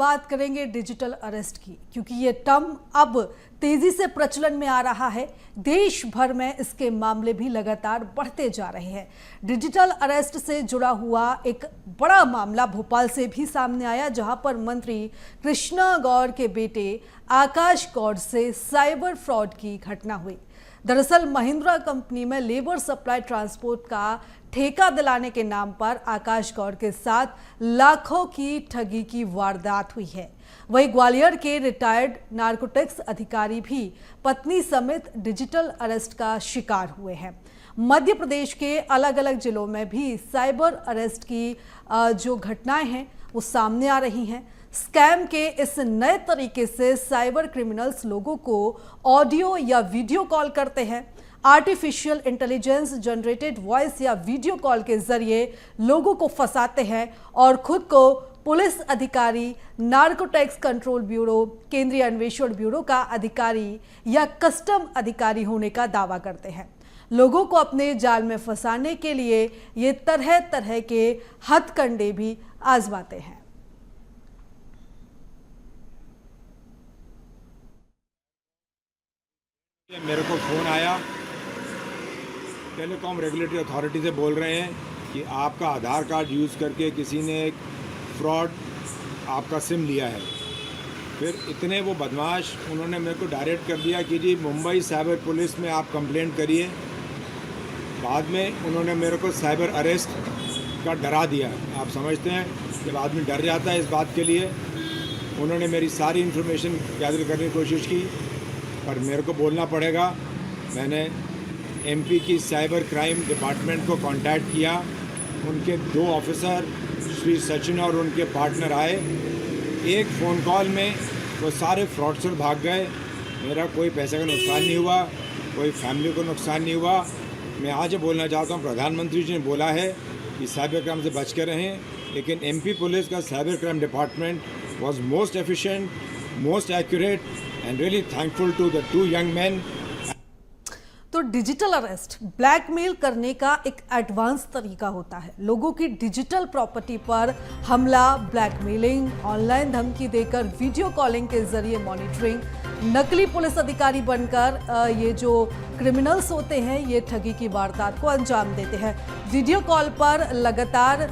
बात करेंगे digital arrest की, क्योंकि ये टर्म अब तेजी से प्रचलन में आ रहा है। देश भर में इसके मामले भी लगातार बढ़ते जा रहे हैं। डिजिटल अरेस्ट से जुड़ा हुआ एक बड़ा मामला भोपाल से भी सामने आया, जहां पर मंत्री कृष्णा गौर के बेटे आकाश गौर से साइबर फ्रॉड की घटना हुई। दरअसल महिंद्रा कंपनी में लेबर सप्लाई ट्रांसपोर्ट का ठेका दिलाने के नाम पर आकाश गौर के साथ लाखों की ठगी की वारदात हुई है। वहीं ग्वालियर के रिटायर्ड नार्कोटिक्स अधिकारी भी पत्नी समेत डिजिटल अरेस्ट का शिकार हुए हैं। मध्य प्रदेश के अलग अलग जिलों में भी साइबर अरेस्ट की जो घटनाएं हैं वो सामने आ रही हैं। स्कैम के इस नए तरीके से साइबर क्रिमिनल्स लोगों को ऑडियो या वीडियो कॉल करते हैं। आर्टिफिशियल इंटेलिजेंस जनरेटेड वॉइस या वीडियो कॉल के जरिए लोगों को फंसाते हैं और खुद को पुलिस अधिकारी, नार्कोटिक्स कंट्रोल ब्यूरो, केंद्रीय अन्वेषण ब्यूरो का अधिकारी या कस्टम अधिकारी होने का दावा करते हैं। लोगों को अपने जाल में फंसाने के लिए ये तरह तरह के हथकंडे भी आजमाते हैं। मेरे को फ़ोन आया, टेलीकॉम रेगुलेटरी अथॉरिटी से बोल रहे हैं कि आपका आधार कार्ड यूज़ करके किसी ने एक फ्रॉड आपका सिम लिया है। फिर इतने वो बदमाश, उन्होंने मेरे को डायरेक्ट कर दिया कि जी मुंबई साइबर पुलिस में आप कंप्लेंट करिए। बाद में उन्होंने मेरे को साइबर अरेस्ट का डरा दिया। आप समझते हैं जब आदमी डर जाता है इस बात के लिए। उन्होंने मेरी सारी इन्फॉर्मेशन गैदर करने की कोशिश की, पर मेरे को बोलना पड़ेगा, मैंने एमपी की साइबर क्राइम डिपार्टमेंट को कांटेक्ट किया। उनके 2 ऑफिसर श्री सचिन और उनके पार्टनर आए। एक फ़ोन कॉल में वो सारे फ्रॉडस्टर भाग गए। मेरा कोई पैसे का नुकसान नहीं हुआ, कोई फैमिली को नुकसान नहीं हुआ। मैं आज बोलना चाहता हूँ, प्रधानमंत्री जी ने बोला है कि साइबर क्राइम से बच कर रहें, लेकिन एमपी पुलिस का cyber crime department was most efficient, most accurate and really thankful to the 2 young men. तो डिजिटल अरेस्ट ब्लैकमेल करने का एक एडवांस तरीका होता है। लोगों की डिजिटल प्रॉपर्टी पर हमला, ब्लैकमेलिंग, ऑनलाइन धमकी देकर वीडियो कॉलिंग के जरिए मॉनिटरिंग, नकली पुलिस अधिकारी बनकर ये जो क्रिमिनल्स होते हैं ये ठगी की वारदात को अंजाम देते हैं। वीडियो कॉल पर लगातार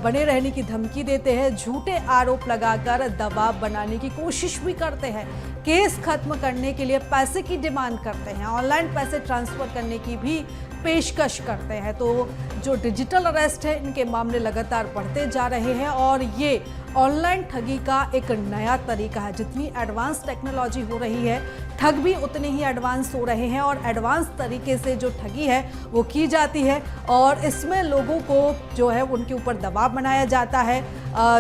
बने रहने की धमकी देते हैं, झूठे आरोप लगाकर दबाव बनाने की कोशिश भी करते हैं, केस खत्म करने के लिए पैसे की डिमांड करते हैं, ऑनलाइन पैसे ट्रांसफर करने की भी पेशकश करते हैं। तो जो डिजिटल अरेस्ट है, इनके मामले लगातार बढ़ते जा रहे हैं और ये ऑनलाइन ठगी का एक नया तरीका है। जितनी एडवांस टेक्नोलॉजी हो रही है, ठग भी उतने ही एडवांस हो रहे हैं और एडवांस तरीके से जो ठगी है वो की जाती है और इसमें लोगों को जो है उनके ऊपर दबाव बनाया जाता है।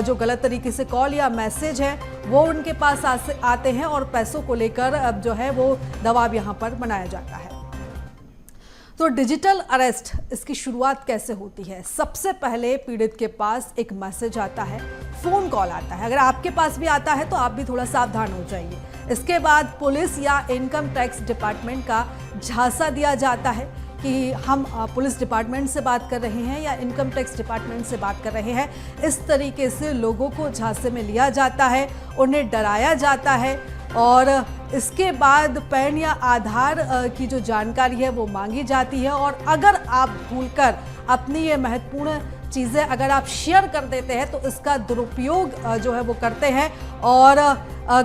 जो गलत तरीके से कॉल या मैसेज है वो उनके पास आते हैं और पैसों को लेकर अब जो है वो दबाव यहाँ पर बनाया जाता है। तो डिजिटल अरेस्ट, इसकी शुरुआत कैसे होती है? सबसे पहले पीड़ित के पास एक मैसेज आता है, फ़ोन कॉल आता है। अगर आपके पास भी आता है तो आप भी थोड़ा सावधान हो जाइए। इसके बाद पुलिस या इनकम टैक्स डिपार्टमेंट का झांसा दिया जाता है कि हम पुलिस डिपार्टमेंट से बात कर रहे हैं या इनकम टैक्स डिपार्टमेंट से बात कर रहे हैं। इस तरीके से लोगों को झांसे में लिया जाता है, उन्हें डराया जाता है और इसके बाद पैन या आधार की जो जानकारी है वो मांगी जाती है और अगर आप भूलकर अपनी ये महत्वपूर्ण चीज़ें अगर आप शेयर कर देते हैं तो इसका दुरुपयोग जो है वो करते हैं। और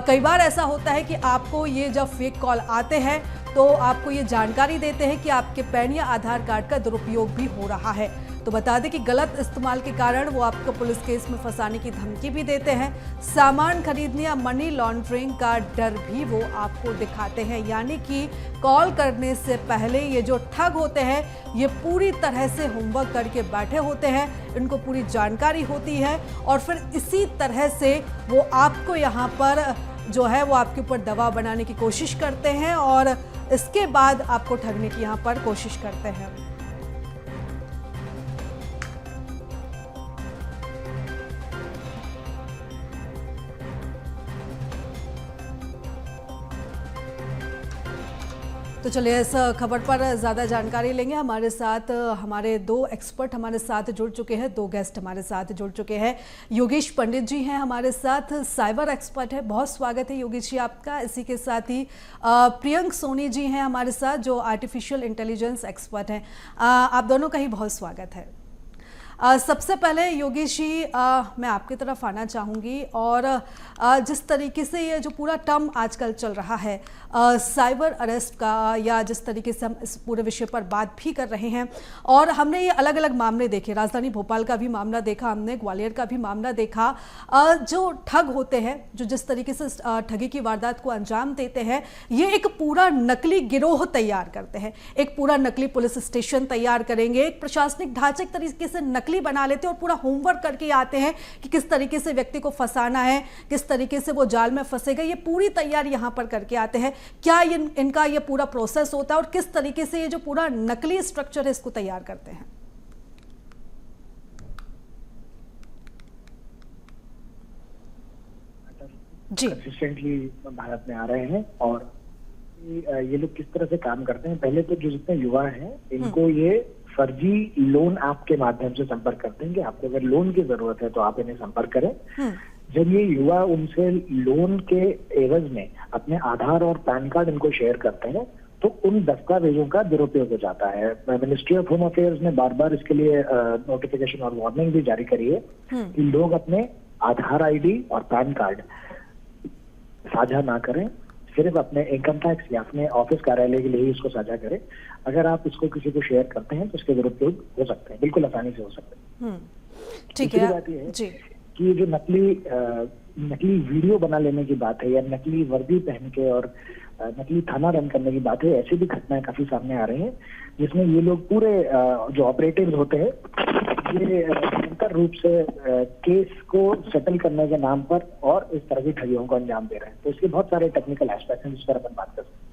कई बार ऐसा होता है कि आपको ये जब फेक कॉल आते हैं तो आपको ये जानकारी देते हैं कि आपके पैन या आधार कार्ड का दुरुपयोग भी हो रहा है। तो बता दें कि गलत इस्तेमाल के कारण वो आपको पुलिस केस में फंसाने की धमकी भी देते हैं। सामान खरीदने या मनी लॉन्ड्रिंग का डर भी वो आपको दिखाते हैं। यानी कि कॉल करने से पहले ये जो ठग होते हैं ये पूरी तरह से होमवर्क करके बैठे होते हैं, इनको पूरी जानकारी होती है और फिर इसी तरह से वो आपको यहाँ पर जो है वो आपके ऊपर दबाव बनाने की कोशिश करते हैं और इसके बाद आपको ठगने की यहाँ पर कोशिश करते हैं। तो चलिए इस खबर पर ज़्यादा जानकारी लेंगे। हमारे साथ हमारे दो एक्सपर्ट हमारे साथ जुड़ चुके हैं, दो गेस्ट हमारे साथ जुड़ चुके हैं। योगेश पंडित जी हैं हमारे साथ, साइबर एक्सपर्ट है, बहुत स्वागत है योगेश जी आपका। इसी के साथ ही प्रियंक सोनी जी हैं हमारे साथ, जो आर्टिफिशियल इंटेलिजेंस एक्सपर्ट हैं। आप दोनों का ही बहुत स्वागत है। सबसे पहले योगेश जी मैं आपकी तरफ आना चाहूँगी और जिस तरीके से ये जो पूरा टर्म आजकल चल रहा है साइबर अरेस्ट का, या जिस तरीके से हम इस पूरे विषय पर बात भी कर रहे हैं, और हमने ये अलग अलग मामले देखे, राजधानी भोपाल का भी मामला देखा हमने, ग्वालियर का भी मामला देखा। जो ठग होते हैं, जो जिस तरीके से ठगी की वारदात को अंजाम देते हैं, ये एक पूरा नकली गिरोह तैयार करते हैं, एक पूरा नकली पुलिस स्टेशन तैयार करेंगे, एक प्रशासनिक ढांचे तरीके से नकली बना लेते हैं और पूरा होमवर्क करके आते हैं कि किस तरीके से व्यक्ति को फंसाना है, किस तरीके से वो जाल में फंसेगा, ये पूरी तैयारी यहां पर करके आते हैं। क्या इनका ये पूरा प्रोसेस होता है और किस तरीके से ये जो पूरा नकली स्ट्रक्चर है इसको तैयार करते हैं? जी, कंसिस्टेंटली भारत में आ रहे हैं और ये लोग किस तरह से काम करते हैं। पहले तो जो जितने युवा हैं इनको ये फर्जी लोन ऐप के माध्यम से संपर्क करते हैं कि आपको अगर लोन की जरूरत है तो आप इन्हें संपर्क करें। जब ये युवा उनसे लोन के एवज में अपने आधार और पैन कार्ड इनको शेयर करते हैं तो उन दस्तावेजों का दुरुपयोग हो जाता है। मिनिस्ट्री ऑफ होम अफेयर्स ने बार बार इसके लिए नोटिफिकेशन और वार्निंग भी जारी करी है कि लोग अपने आधार आईडी और पैन कार्ड साझा ना करें, सिर्फ अपने इनकम टैक्स या अपने ऑफिस कार्यालय के लिए ही इसको साझा करें। अगर आप इसको किसी को शेयर करते हैं तो इसके दुरुपयोग हो सकते हैं, बिल्कुल आसानी से हो सकते हैं। ठीक है। बात यह है कि ये जो नकली वीडियो बना लेने की बात है या नकली वर्दी पहन के और नकली थाना रन करने की बात है, ऐसी भी घटनाएं काफी सामने आ रही हैं जिसमें ये लोग पूरे जो ऑपरेटिव्स होते हैं ये निरंतर रूप से केस को सेटल करने के नाम पर और इस तरह की ठगियों को अंजाम दे रहे हैं। तो इसके बहुत सारे टेक्निकल एस्पेक्ट हैं जिस पर अपन बात कर सकते हैं।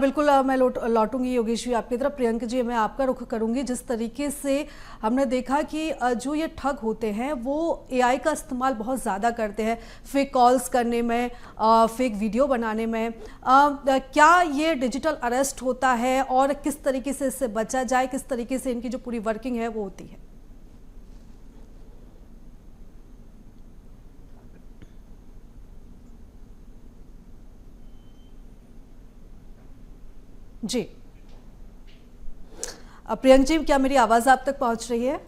बिल्कुल मैं लौटूंगी योगेश जी आपकी तरफ। प्रियंक जी मैं आपका रुख करूंगी। जिस तरीके से हमने देखा कि जो ये ठग होते हैं वो एआई का इस्तेमाल बहुत ज़्यादा करते हैं, फेक कॉल्स करने में, फेक वीडियो बनाने में। क्या ये डिजिटल अरेस्ट होता है और किस तरीके से इससे बचा जाए, किस तरीके से इनकी जो पूरी वर्किंग है वो होती है? जी प्रियंक जी, क्या मेरी आवाज आप तक पहुंच रही है?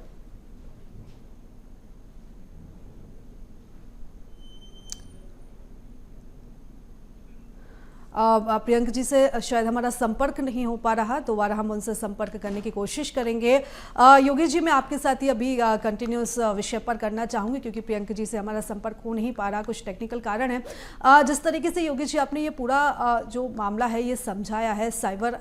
प्रियंक जी से शायद हमारा संपर्क नहीं हो पा रहा, दोबारा हम उनसे संपर्क करने की कोशिश करेंगे। योगेश जी मैं आपके साथ ही अभी कंटिन्यूस विषय पर करना चाहूँगी क्योंकि प्रियंक जी से हमारा संपर्क हो नहीं पा रहा, कुछ टेक्निकल कारण है। जिस तरीके से योगेश जी आपने ये पूरा जो मामला है ये समझाया है, साइबर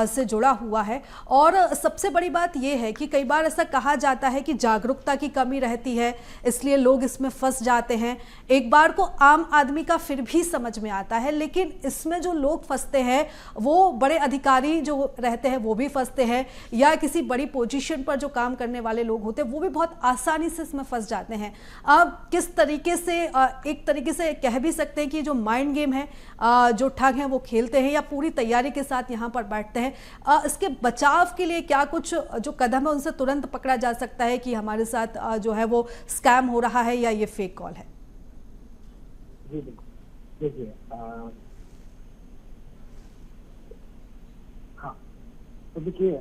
से जुड़ा हुआ है, और सबसे बड़ी बात ये है कि कई बार ऐसा कहा जाता है कि जागरूकता की कमी रहती है, इसलिए लोग इसमें फंस जाते हैं। एक बार को आम आदमी का फिर भी समझ में आता है, लेकिन इसमें जो लोग फंसते हैं वो बड़े अधिकारी जो रहते हैं वो भी फंसते हैं, या किसी बड़ी पोजीशन पर जो काम करने वाले लोग होते हैं वो भी बहुत आसानी से इसमें फंस जाते हैं। अब किस तरीके से एक तरीके से कह भी सकते हैं कि जो माइंड गेम है जो ठग हैं वो खेलते हैं या पूरी तैयारी के साथ यहाँ पर बैठते हैं, इसके बचाव के लिए क्या कुछ जो कदम है उनसे तुरंत पकड़ा जा सकता है कि हमारे साथ जो है वो स्कैम हो रहा है या ये फेक कॉल है? जी बिल्कुल, देखिए तो देखिए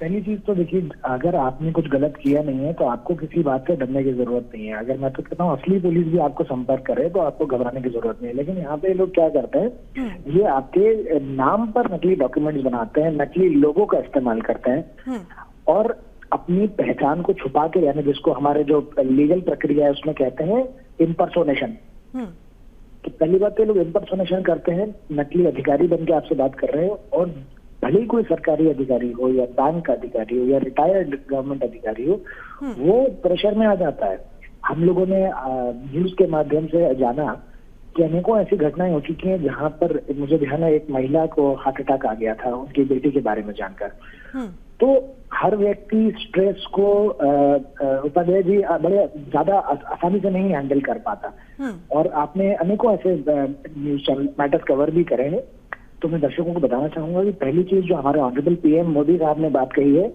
पहली चीज तो देखिए, अगर आपने कुछ गलत किया नहीं है तो आपको किसी बात से डरने की जरूरत नहीं है। अगर मैं तो कहता हूँ असली पुलिस भी आपको संपर्क करे तो आपको घबराने की जरूरत नहीं है। लेकिन यहाँ पे लोग क्या करते हैं, ये आपके नाम पर नकली डॉक्यूमेंट्स बनाते हैं, नकली लोगों का इस्तेमाल करते हैं और अपनी पहचान को छुपा के, यानी जिसको हमारे जो लीगल प्रक्रिया है उसमें कहते हैं इम्पर्सोनेशन। तो पहली बात तो लोग इम्पर्सोनेशन करते हैं, नकली अधिकारी बन के आपसे बात कर रहे हैं, और भले ही कोई सरकारी अधिकारी हो या बैंक का अधिकारी हो या रिटायर्ड गवर्नमेंट अधिकारी हो, वो प्रेशर में आ जाता है। हम लोगों ने न्यूज के माध्यम से जाना कि अनेकों ऐसी घटनाएं हो चुकी हैं जहां पर, मुझे ध्यान है, एक महिला को हार्ट अटैक आ गया था उनकी बेटी के बारे में जानकर। तो हर व्यक्ति स्ट्रेस को उपाध्याय जी बड़े ज्यादा आसानी से नहीं हैंडल कर पाता, और आपने अनेकों ऐसे न्यूज मैटर्स कवर भी करे हैं तो मैं दर्शकों को बताना चाहूंगा कि पहली चीज जो हमारे ऑनरेबल पीएम मोदी साहब ने बात कही है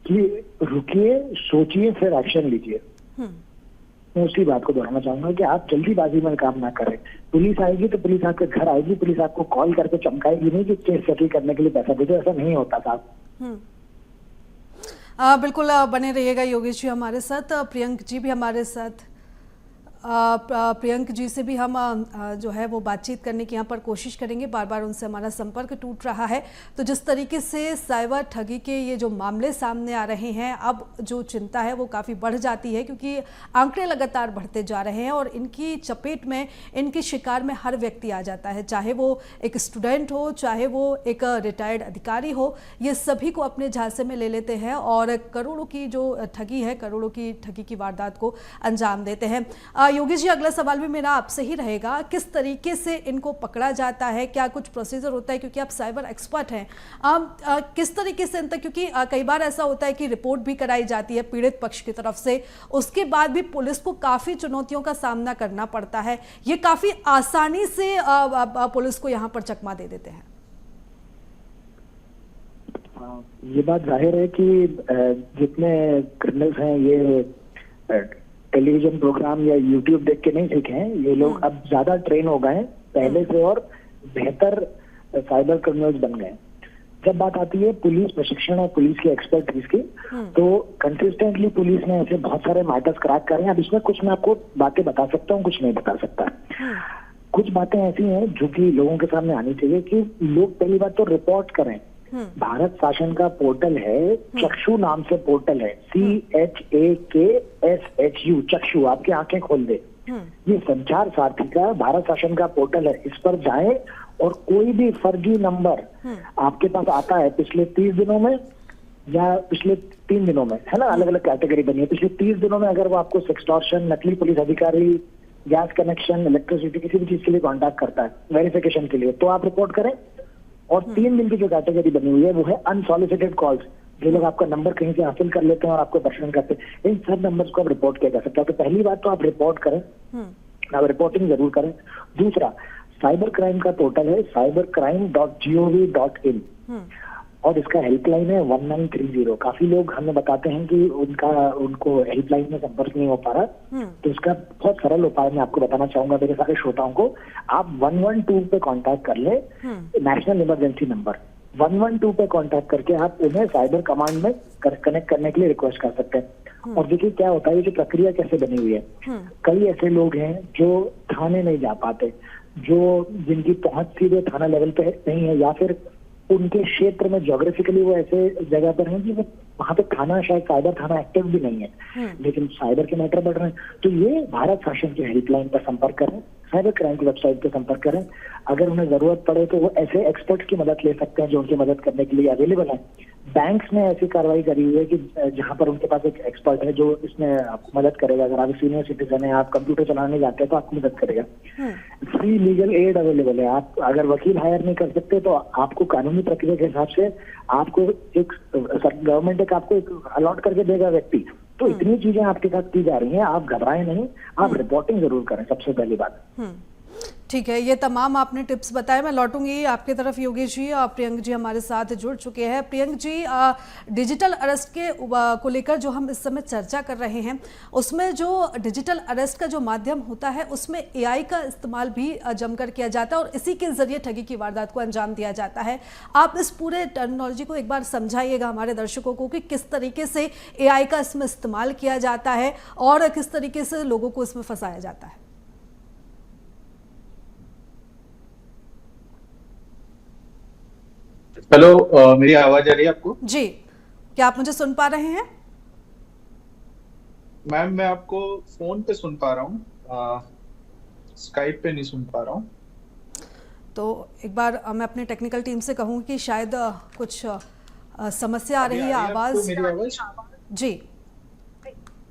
कि रुकिए, सोचिए, फिर एक्शन लीजिए। मैं उसी बात को दोहराना चाहूंगा कि आप जल्दीबाजी में काम ना करें। पुलिस आएगी तो पुलिस आपके घर आएगी, पुलिस आपको कॉल करके चमकाएगी नहीं कि केस सेटल करने के लिए पैसा दे दो, ऐसा नहीं होता साहब। बिल्कुल बने रहिएगा योगेश जी हमारे साथ। प्रियंक जी भी हमारे साथ, प्रियंक जी से भी हम जो है वो बातचीत करने की यहाँ पर कोशिश करेंगे, बार बार उनसे हमारा संपर्क टूट रहा है। तो जिस तरीके से साइबर ठगी के ये जो मामले सामने आ रहे हैं, अब जो चिंता है वो काफ़ी बढ़ जाती है, क्योंकि आंकड़े लगातार बढ़ते जा रहे हैं और इनकी चपेट में, इनके शिकार में हर व्यक्ति आ जाता है, चाहे वो एक स्टूडेंट हो, चाहे वो एक रिटायर्ड अधिकारी हो। ये सभी को अपने झांसे में ले लेते हैं और करोड़ों की जो ठगी है, करोड़ों की ठगी की वारदात को अंजाम देते हैं। योगेश जी, अगला सवाल भी मेरा आपसे ही रहेगा, किस तरीके से इनको पकड़ा जाता है, क्या कुछ प्रोसीजर होता है, क्योंकि आप साइबर एक्सपर्ट हैं, किस तरीके से इनतक, क्योंकि कई बार ऐसा होता है कि रिपोर्ट भी कराई जाती है पीड़ित पक्ष की तरफ से, उसके बाद भी पुलिस को काफ़ी चुनौतियों का सामना करना पड़ता है, ये काफ़ी आसानी से पुलिस को यहाँ पर चकमा दे देते हैं। ये बात जाहिर है कि जितने क्रिमिनल्स हैं ये टेलीविजन प्रोग्राम या यूट्यूब देख के नहीं सीखे हैं, ये लोग अब ज्यादा ट्रेन हो गए हैं पहले से और बेहतर साइबर क्रिमिनल्स बन गए। जब बात आती है पुलिस प्रशिक्षण और पुलिस की एक्सपर्टीज की, तो कंसिस्टेंटली पुलिस ने ऐसे बहुत सारे मैटर्स क्रैक करे हैं। अब इसमें कुछ मैं आपको बातें बता सकता हूँ, कुछ नहीं बता सकता। कुछ बातें ऐसी हैं जो कि लोगों के सामने आनी चाहिए कि लोग पहली बात तो रिपोर्ट करें। भारत शासन का पोर्टल है, चक्षु नाम से पोर्टल है, CHAKSHU, चक्षु, आपकी आंखें खोल दे। ये संचार सारथी का भारत शासन का पोर्टल है, इस पर जाएं और कोई भी फर्जी नंबर आपके पास आता है पिछले 30 दिनों में या पिछले 3 दिनों में, है ना, अलग अलग कैटेगरी बनी है, पिछले 30 दिनों में अगर वो आपको सेक्सटॉर्शन, नकली पुलिस अधिकारी, गैस कनेक्शन, इलेक्ट्रिसिटी, किसी भी चीज के लिए कॉन्टैक्ट करता है वेरिफिकेशन के लिए, तो आप रिपोर्ट करें। और 3 दिन की जो कैटेगरी बनी हुई है वो है अनसॉलिसिटेड कॉल्स, जो लोग आपका नंबर कहीं से हासिल कर लेते हैं और आपको परेशान करते हैं। इन सब नंबर्स को आप रिपोर्ट किया जा सकता है। तो पहली बात तो आप रिपोर्ट करें, आप रिपोर्टिंग जरूर करें। दूसरा, साइबर क्राइम का पोर्टल है cybercrime.gov.in और इसका हेल्पलाइन है 1930। काफी लोग हमें बताते हैं कि उनको हेल्पलाइन में संपर्क नहीं हो पा रहा, तो इसका बहुत सरल उपाय मैं आपको बताना चाहूंगा मेरे सारे श्रोताओं को। आप 112 पे कांटेक्ट कर ले, नेशनल इमरजेंसी नंबर 112 पे कांटेक्ट करके आप उन्हें साइबर कमांड में कनेक्ट करने के लिए रिक्वेस्ट कर सकते हैं। और देखिए क्या होता है, ये जो प्रक्रिया कैसे बनी हुई है, कई ऐसे लोग हैं जो थाने नहीं जा पाते, जिनकी पहुंच सीधे थाना लेवल पे नहीं है, या फिर उनके क्षेत्र में ज्योग्राफिकली वो ऐसे जगह पर हैं कि वो वहां पे थाना, शायद साइबर थाना एक्टिव भी नहीं है, लेकिन साइबर के मैटर बढ़ रहे हैं। तो ये भारत शासन की हेल्पलाइन पर संपर्क करें, साइबर क्राइम की वेबसाइट पर संपर्क करें। अगर उन्हें जरूरत पड़े तो वो ऐसे एक्सपर्ट्स की मदद ले सकते हैं जो उनकी मदद करने के लिए अवेलेबल है। बैंक्स ने ऐसी कार्रवाई करी हुई है कि जहां पर उनके पास एक एक्सपर्ट है जो इसमें आपको मदद करेगा। अगर आप सीनियर सिटीजन है, आप कंप्यूटर चलाने जाते हैं तो आपको मदद करेगा। फ्री लीगल एड अवेलेबल है। आप अगर वकील हायर नहीं कर सकते तो आपको कानूनी प्रक्रिया के हिसाब से आपको एक गवर्नमेंट आपको एक अलॉट करके देगा व्यक्ति। तो इतनी चीजें आपके साथ की जा रही हैं, आप घबराएं नहीं, आप रिपोर्टिंग जरूर करें, सबसे पहली बात। ठीक है, ये तमाम आपने टिप्स बताए। मैं लौटूंगी आपकी तरफ योगेश जी। प्रियंक जी हमारे साथ जुड़ चुके हैं। प्रियंक जी, डिजिटल अरेस्ट को लेकर जो हम इस समय चर्चा कर रहे हैं, उसमें जो डिजिटल अरेस्ट का जो माध्यम होता है उसमें AI का इस्तेमाल भी जमकर किया जाता है और इसी के जरिए ठगी की वारदात को अंजाम दिया जाता है। आप इस पूरे टर्मिनोलॉजी को एक बार समझाइएगा हमारे दर्शकों को कि किस तरीके से AI का इसमें इस्तेमाल किया जाता है और किस तरीके से लोगों को इसमें फंसाया जाता है। हेलो, मेरी आवाज आ रही है आपको? जी, क्या आप मुझे सुन पा रहे हैं? मैम, मैं आपको फोन पे सुन पा रहा हूँ, स्काइप पे नहीं सुन पा रहा हूँ। तो एक बार मैं अपने टेक्निकल टीम से कहूँ कि शायद कुछ समस्या आ रही है आवाज। मेरी आवाज? जी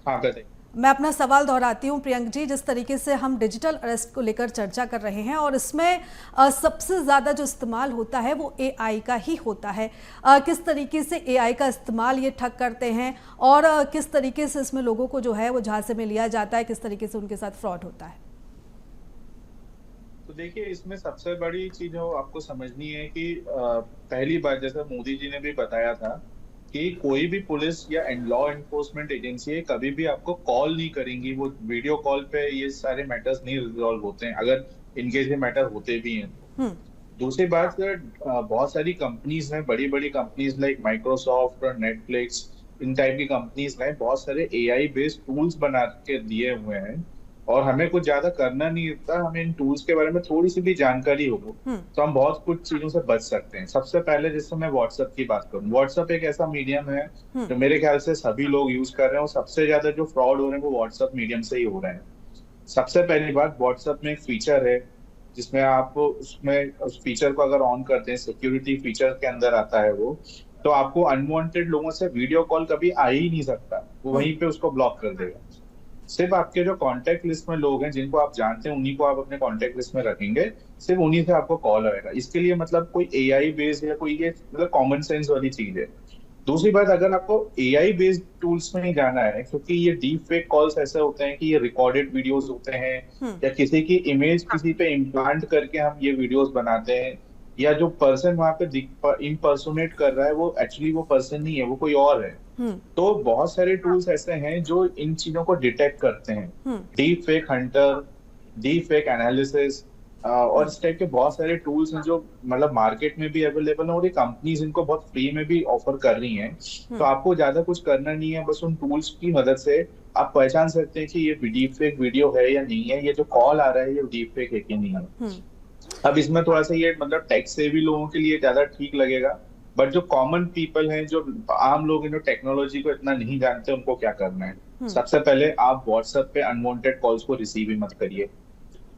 हाँ, बताइए। मैं अपना सवाल दोहराती हूँ प्रियंक जी। जिस तरीके से हम डिजिटल अरेस्ट को लेकर चर्चा कर रहे हैं और इसमें सबसे ज़्यादा जो इस्तेमाल होता है वो AI का ही होता है, किस तरीके से AI का इस्तेमाल ये ठग करते हैं और किस तरीके से इसमें लोगों को जो है वो झांसे में लिया जाता है, किस तरीके से उनके साथ फ्रॉड होता है? तो देखिए, इसमें सबसे बड़ी चीज जो आपको समझनी है कि पहली बात, जैसे मोदी जी ने भी बताया था कि कोई भी पुलिस या लॉ एनफोर्समेंट एजेंसी कभी भी आपको कॉल नहीं करेंगी। वो वीडियो कॉल पे ये सारे मैटर्स नहीं रिजॉल्व होते हैं, अगर इनकेस ये मैटर होते भी हैं। दूसरी बात, बहुत सारी कंपनीज हैं, बड़ी बड़ी कंपनीज लाइक माइक्रोसॉफ्ट और नेटफ्लिक्स, इन टाइप की कंपनीज ने बहुत सारे एआई बेस्ड टूल्स बना के दिए हुए हैं, और हमें कुछ ज्यादा करना नहीं होता। हमें इन टूल्स के बारे में थोड़ी सी भी जानकारी हो तो हम बहुत कुछ चीजों से बच सकते हैं। सबसे पहले जैसे मैं व्हाट्सएप की बात करूँ, व्हाट्सएप एक ऐसा मीडियम है जो मेरे ख्याल से सभी लोग यूज कर रहे हैं, और सबसे ज्यादा जो फ्रॉड हो रहे हैं वो व्हाट्सएप मीडियम से ही हो रहे हैं। सबसे पहली बात, व्हाट्सएप में एक फीचर है जिसमें आप उसमें उस फीचर को अगर ऑन करते हैं, सिक्योरिटी फीचर के अंदर आता है वो, तो आपको अनवांटेड लोगों से वीडियो कॉल कभी आ ही नहीं सकता, वो वहीं पे उसको ब्लॉक कर देगा। सिर्फ आपके जो कांटेक्ट लिस्ट में लोग हैं जिनको आप जानते हैं उन्हीं को आप अपने कांटेक्ट लिस्ट में रखेंगे, सिर्फ उन्हीं से आपको कॉल आएगा। इसके लिए मतलब कोई एआई बेस्ड या कोई ये मतलब कॉमन सेंस वाली चीज है। दूसरी बात, अगर आपको एआई बेस्ड टूल्स में नहीं जाना है, क्योंकि ये डीप फेक कॉल्स ऐसे होते हैं कि ये रिकॉर्डेड वीडियोस होते हैं या किसी की इमेज किसी पे इम्प्लांट करके हम ये वीडियोस बनाते हैं, या जो पर्सन वहां पे इम्पर्सोनेट कर रहा है वो एक्चुअली वो पर्सन नहीं है, वो कोई और है। तो बहुत सारे टूल्स ऐसे हैं जो इन चीजों को डिटेक्ट करते हैं, deep fake Hunter, deep fake analysis, और इस टाइप के बहुत सारे टूल्स हैं जो मतलब मार्केट में भी अवेलेबल है, और ये कंपनीज इनको बहुत फ्री में भी ऑफर कर रही हैं। तो आपको ज्यादा कुछ करना नहीं है, बस उन टूल्स की मदद से आप पहचान सकते हैं कि ये डीप फेक वीडियो है या नहीं है, ये जो कॉल आ रहा है ये डीप फेक है कि नहीं है। अब इसमें थोड़ा सा ये मतलब टेक सेवी लोगों के लिए ज्यादा ठीक लगेगा, बट जो कॉमन पीपल हैं, जो आम लोग हैं, जो टेक्नोलॉजी को इतना नहीं जानते, उनको क्या करना है। सबसे पहले आप व्हाट्सएप पे अनवांटेड कॉल्स को रिसीव ही मत करिए।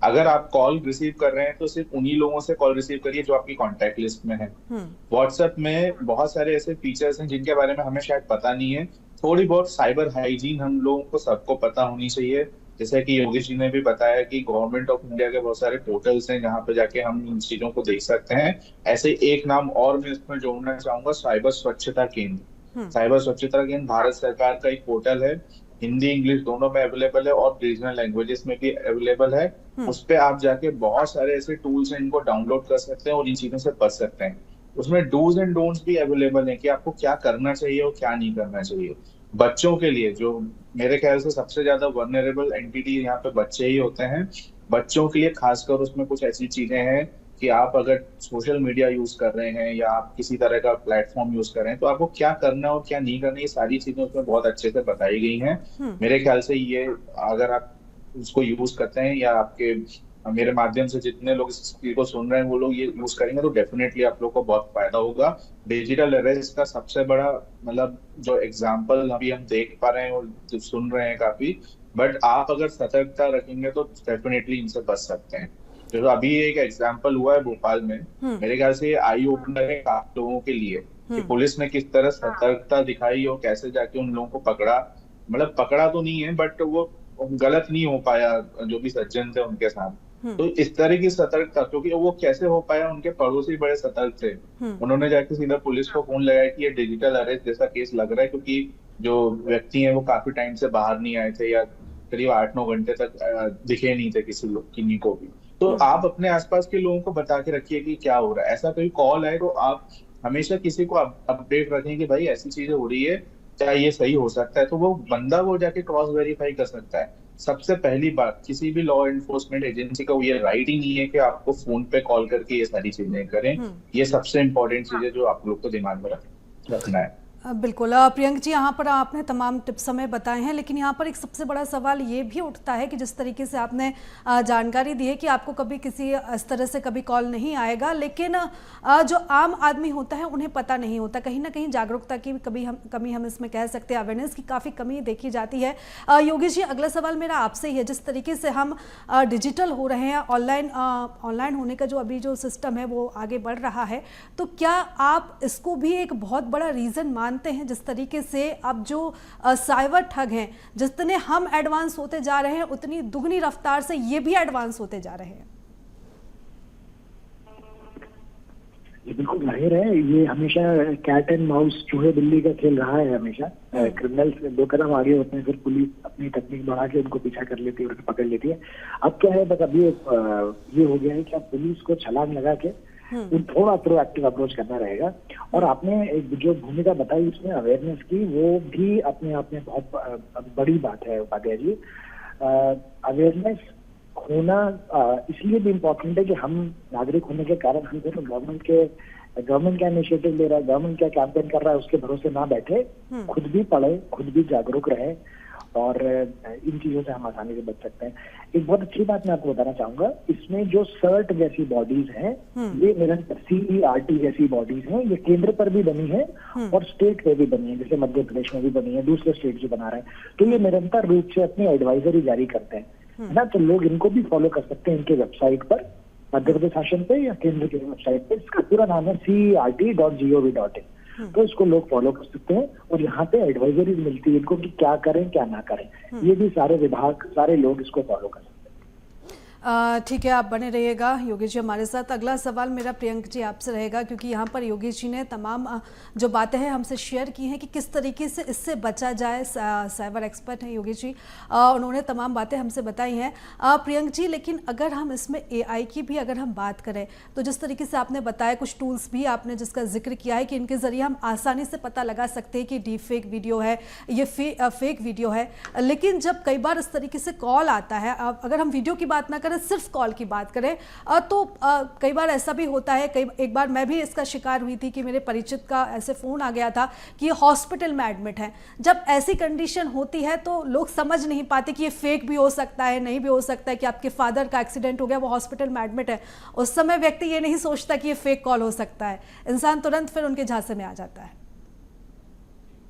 अगर आप कॉल रिसीव कर रहे हैं तो सिर्फ उन्हीं लोगों से कॉल रिसीव करिए जो आपकी कॉन्टैक्ट लिस्ट में है। व्हाट्सएप में बहुत सारे ऐसे फीचर्स हैं जिनके बारे में हमें शायद पता नहीं है। थोड़ी बहुत साइबर हाइजीन हम लोगों को सबको पता होनी चाहिए। जैसे कि योगेश जी ने भी बताया कि गवर्नमेंट ऑफ इंडिया के बहुत सारे पोर्टल्स हैं जहाँ पे जाके हम इन चीजों को देख सकते हैं। ऐसे एक नाम और मैं इसमें जोड़ना चाहूंगा, साइबर स्वच्छता केंद्र। साइबर स्वच्छता केंद्र भारत सरकार का एक पोर्टल है, हिंदी इंग्लिश दोनों में अवेलेबल है और रीजनल लैंग्वेजेस में भी अवेलेबल है। उस पे आप जाके बहुत सारे ऐसे टूल्स हैं इनको डाउनलोड कर सकते हैं और इन चीजों से बच सकते हैं। उसमें डूज एंड डोंट्स भी अवेलेबल है कि आपको क्या करना चाहिए और क्या नहीं करना चाहिए। बच्चों के लिए, जो मेरे ख्याल से सबसे ज्यादा वल्नरेबल एंटिटी यहाँ पे बच्चे ही होते हैं, बच्चों के लिए खासकर उसमें कुछ ऐसी चीजें हैं कि आप अगर सोशल मीडिया यूज कर रहे हैं या आप किसी तरह का प्लेटफॉर्म यूज कर रहे हैं तो आपको क्या करना है और क्या नहीं करना, ये सारी चीजें उसमें बहुत अच्छे से बताई गई हैं। मेरे ख्याल से ये अगर आप उसको यूज करते हैं या आपके मेरे माध्यम से जितने लोग इस चीज को सुन रहे हैं वो लोग ये यूज करेंगे तो डेफिनेटली आप लोग को बहुत फायदा होगा। डिजिटल अरेस्ट का सबसे बड़ा मतलब जो एग्जाम्पल अभी हम देख पा रहे हैं और जो सुन रहे हैं काफी, बट आप अगर सतर्कता रखेंगे तो डेफिनेटली इनसे बच सकते हैं। जो अभी एक एग्जाम्पल हुआ है भोपाल में, मेरे ख्याल से आई ओपनर है काफी लोगों के लिए कि पुलिस ने किस तरह सतर्कता दिखाई और कैसे जाके उन लोगों को पकड़ा। मतलब पकड़ा तो नहीं है बट वो गलत नहीं हो पाया जो भी सज्जन थे उनके साथ। तो इस तरह की सतर्कता, क्योंकि वो कैसे हो पाया, उनके पड़ोसी बड़े सतर्क थे, उन्होंने जाके सीधा पुलिस को फोन लगाया कि ये डिजिटल अरेस्ट जैसा केस लग रहा है, क्योंकि जो व्यक्ति हैं वो काफी टाइम से बाहर नहीं आए थे या करीब 8-9 घंटे तक दिखे नहीं थे किसी को भी। तो आप अपने आसपास के लोगों को बता के रखिए कि क्या हो रहा है। ऐसा कोई कॉल आए तो आप हमेशा किसी को अपडेट रखें कि भाई ऐसी चीजें हो रही है, क्या ये सही हो सकता है, तो वो बंदा वो जाके क्रॉस वेरीफाई कर सकता है। सबसे पहली बात, किसी भी लॉ एनफोर्समेंट एजेंसी का ये राइट ही नहीं है कि आपको फोन पे कॉल करके ये सारी चीजें करें। ये सबसे इंपॉर्टेंट चीज है जो आप लोग को दिमाग में रखना है। बिल्कुल प्रियंक जी, यहाँ पर आपने तमाम टिप्स हमें बताए हैं, लेकिन यहाँ पर एक सबसे बड़ा सवाल ये भी उठता है कि जिस तरीके से आपने जानकारी दी है कि आपको कभी किसी इस तरह से कभी कॉल नहीं आएगा, लेकिन जो आम आदमी होता है उन्हें पता नहीं होता। कहीं ना कहीं जागरूकता की कमी हम इसमें कह सकते हैं, अवेयरनेस की काफ़ी कमी देखी जाती है। योगेश जी, अगला सवाल मेरा आपसे ही है, जिस तरीके से हम डिजिटल हो रहे हैं, ऑनलाइन होने का जो अभी जो सिस्टम है वो आगे बढ़ रहा है, तो क्या आप इसको भी एक बहुत बड़ा रीज़न मानते हैं जिस तरीके से अब जो साइबर ठग हैं, जितने हम एडवांस होते जा रहे हैं उतनी दुगनी रफ्तार से ये भी एडवांस होते जा रहे हैं? ये बिल्कुल जाहिर है, ये हमेशा कैट एंड माउस, चूहे बिल्ली का खेल रहा है हमेशा। क्रिमिनल्स 2 कदम आगे होते हैं, फिर पुलिस अपनी तकनीक बढ़ा के उनको पीछा कर लेती है और पकड़ लेती है। अब क्या है, बस अभी ये हो गया है कि अब पुलिस को छलांग लगा के थोड़ा प्रोएक्टिव अप्रोच करना रहेगा। और आपने एक जो भूमिका बताई इसमें अवेयरनेस की, वो भी अपने आप में बहुत बड़ी बात है उपाध्याय जी। अवेयरनेस होना इसलिए भी इम्पोर्टेंट है कि हम नागरिक होने के कारण हम सिर्फ गवर्नमेंट क्या इनिशिएटिव ले रहा है, गवर्नमेंट क्या कैंपेन कर रहा है उसके भरोसे ना बैठे, खुद भी पढ़े, खुद भी जागरूक रहे, और इन चीजों से हम आसानी से बच सकते हैं। एक बहुत अच्छी बात मैं आपको बताना चाहूंगा, इसमें जो सर्ट जैसी बॉडीज हैं, ये निरंतर CERT जैसी बॉडीज हैं, ये केंद्र पर भी बनी है और स्टेट पे भी बनी है, जैसे मध्य प्रदेश में भी बनी है, दूसरे स्टेट जो बना रहे हैं, तो ये निरंतर रूप से अपनी एडवाइजरी जारी करते हैं, है ना। तो लोग इनको भी फॉलो कर सकते हैं इनके वेबसाइट पर, मध्य प्रदेश शासन पे या केंद्र की वेबसाइट पे। इसका पूरा नाम है CERT.gov.in। तो इसको लोग फॉलो कर सकते हैं और यहाँ पे एडवाइजरी मिलती है इनको कि क्या करें क्या ना करें। ये भी सारे विभाग, सारे लोग इसको फॉलो कर सकते हैं। ठीक है, आप बने रहिएगा योगेश जी हमारे साथ। अगला सवाल मेरा प्रियंक जी आपसे रहेगा, क्योंकि यहाँ पर योगेश जी ने तमाम जो बातें हैं हमसे शेयर की हैं कि किस तरीके से इससे बचा जाए। साइबर एक्सपर्ट हैं योगेश जी, उन्होंने तमाम बातें हमसे बताई हैं। प्रियंक जी, लेकिन अगर हम इसमें AI की भी अगर हम बात करें, तो जिस तरीके से आपने बताया, कुछ टूल्स भी आपने जिसका जिक्र किया है कि इनके ज़रिए हम आसानी से पता लगा सकते हैं कि डीप फेक वीडियो है, ये फेक वीडियो है। लेकिन जब कई बार इस तरीके से कॉल आता है, अगर हम वीडियो की बात ना करें, सिर्फ कॉल की बात करें, तो कई बार ऐसा भी होता है, एक बार मैं भी इसका शिकार हुई थी कि मेरे परिचित का ऐसे फ़ोन आ गया था कि ये हॉस्पिटल में एडमिट है। जब ऐसी कंडीशन होती है तो लोग समझ नहीं पाते कि ये फेक भी हो सकता है, नहीं भी हो सकता है, कि आपके फादर का एक्सीडेंट हो गया, वो हॉस्पिटल में एडमिट है। उस समय व्यक्ति ये नहीं सोचता कि ये फेक कॉल हो सकता है, इंसान तुरंत फिर उनके झांसे में आ जाता है।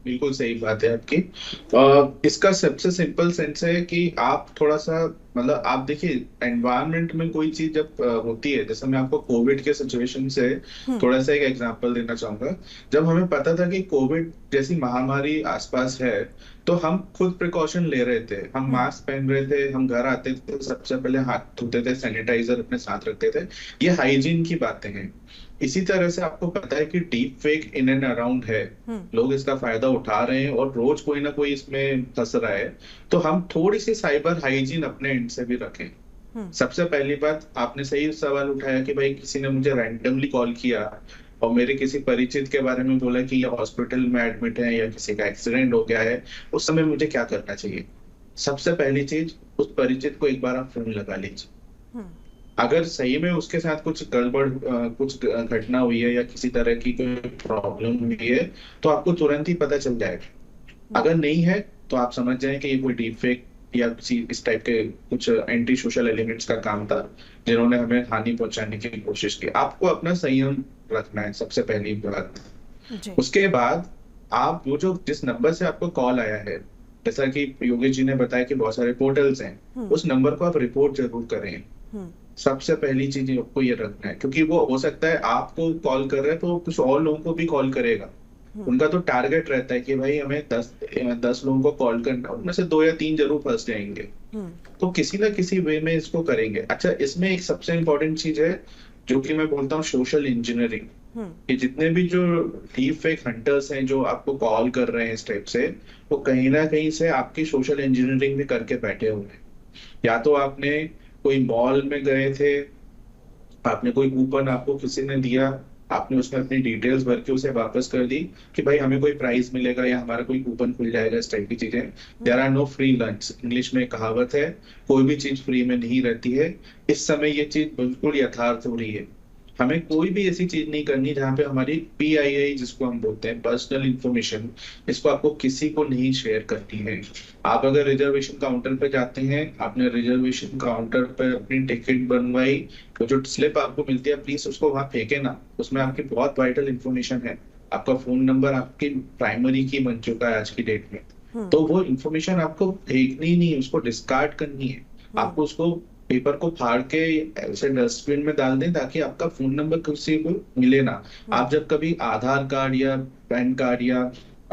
बिल्कुल सही बात है आपकी। इसका सबसे सिंपल सेंस है कि आप थोड़ा सा, मतलब आप देखिए, एनवायरनमेंट में कोई चीज जब होती है, जैसे मैं आपको कोविड के सिचुएशन से थोड़ा सा एक एग्जांपल देना चाहूंगा। जब हमें पता था कि कोविड जैसी महामारी आसपास है, तो हम खुद प्रिकॉशन ले रहे थे, हम मास्क पहन रहे थे, हम घर आते थे सबसे पहले हाथ धोते थे, सैनिटाइजर अपने साथ रखते थे। ये हाइजीन की बातें हैं। इसी तरह से आपको पता है कि deep fake in and around है, लोग इसका फायदा उठा रहे हैं और रोज कोई ना कोई इसमें फंस रहा है। तो हम थोड़ी सी साइबर हाइजीन अपने एंड से भी रखें। सबसे पहली बात, आपने सही सवाल उठाया कि भाई किसी ने मुझे रैंडमली कॉल किया और मेरे किसी परिचित के बारे में बोला कि ये हॉस्पिटल में एडमिट है या किसी का एक्सीडेंट हो गया है, उस समय मुझे क्या करना चाहिए? सबसे पहली चीज, उस परिचित को एक बार आप फोन लगा लीजिए। अगर सही में उसके साथ कुछ गड़बड़, कुछ घटना हुई है या किसी तरह की कोई प्रॉब्लम हुई है, तो आपको तुरंत ही पता चल जाएगा। अगर नहीं है तो आप समझ जाएं कि ये कोई डीप फेक या किसी इस टाइप के कुछ एंटी सोशल एलिमेंट्स का काम था, जिन्होंने हमें हानि पहुंचाने की कोशिश की। आपको अपना संयम रखना है, सबसे पहली बात। उसके बाद आप वो जो जिस नंबर से आपको कॉल आया है, जैसा कि योगेश जी ने बताया कि बहुत सारे पोर्टल्स हैं, उस नंबर को आप रिपोर्ट जरूर करें। सबसे पहली चीज आपको ये रखना है, क्योंकि वो हो सकता है आपको कॉल कर रहे हैं तो कुछ और लोगों को भी कॉल करेगा। उनका तो टारगेट रहता है कि भाई हमें 10 लोगों को कॉल करना, उनमें से 2 या 3 जरूर फंस जाएंगे। तो किसी ना किसी वे में इसको करेंगे। अच्छा, इसमें एक सबसे इम्पोर्टेंट चीज है जो कि मैं बोलता हूँ, सोशल इंजीनियरिंग। कि जितने भी जो डीप फेक हंटर्स हैं जो आपको कॉल कर रहे हैं इस टाइप से, वो कहीं ना कहीं से आपकी सोशल इंजीनियरिंग भी करके बैठे हुए हैं। या तो आपने कोई मॉल में गए थे, आपने कोई कूपन आपको किसी ने दिया, आपने उसमें अपनी डिटेल्स भर के उसे वापस कर दी कि भाई हमें कोई प्राइज मिलेगा या हमारा कोई कूपन खुल जाएगा, इस टाइप की चीजें। There are no free lunch, English में कहावत है, कोई भी चीज फ्री में नहीं रहती है। इस समय ये चीज बिल्कुल यथार्थ हो रही है। हमें कोई भी ऐसी चीज नहीं करनी जहां पे हमारी PII, जिसको हम बोलते हैं पर्सनल इंफॉर्मेशन, इसको आपको किसी को नहीं शेयर करनी है। आप अगर रिजर्वेशन काउंटर पे जाते हैं, आपने रिजर्वेशन काउंटर पर अपनी टिकट बनवाई, तो जो स्लिप आपको मिलती है प्लीज उसको वहां फेंके ना। उसमें आपकी बहुत वाइटल इंफॉर्मेशन है, आपका फोन नंबर आपकी प्राइमरी की बन चुका है आज की डेट में। तो वो इंफॉर्मेशन आपको फेंकनी नहीं है, उसको डिस्कार्ड करनी है। आपको उसको पेपर को फाड़ के ऐसे डस्टबिन में डाल दें ताकि आपका फोन नंबर किसी को मिले ना। आप जब कभी आधार कार्ड या पैन कार्ड या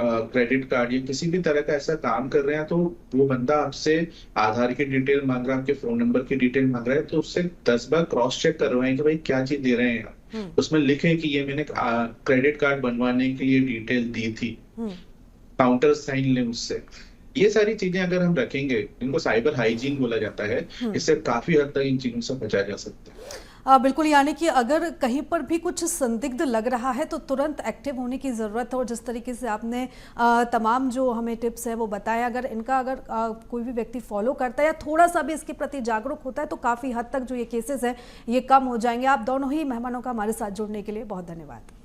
क्रेडिट कार्ड या किसी भी तरह का ऐसा काम कर रहे हैं, तो वो बंदा आपसे आधार की डिटेल मांग रहा है, आपके फोन नंबर की डिटेल मांग रहा है, तो उससे 10 बार क्रॉस चेक करवाएं कि भाई क्या चीज दे रहे हैं आप। उसमें लिखें कि ये मैंने क्रेडिट कार्ड बनवाने के लिए डिटेल दी थी, काउंटर साइन लें उससे। ये सारी चीजें अगर हम रखेंगे, इनको साइबर हाइजीन बोला जाता है, इससे काफी हद तक इन चीजों से बचा जा सकता है। बिल्कुल, यानी कि अगर कहीं पर भी कुछ संदिग्ध लग रहा है तो तुरंत एक्टिव होने की ज़रूरत है। और जिस तरीके से आपने तमाम जो हमें टिप्स है वो बताया, अगर कोई भी व्यक्ति फॉलो करता है या थोड़ा सा भी इसके प्रति जागरूक होता है तो काफ़ी हद तक जो ये केसेस हैं ये कम हो जाएंगे। आप दोनों ही मेहमानों का हमारे साथ जुड़ने के लिए बहुत धन्यवाद।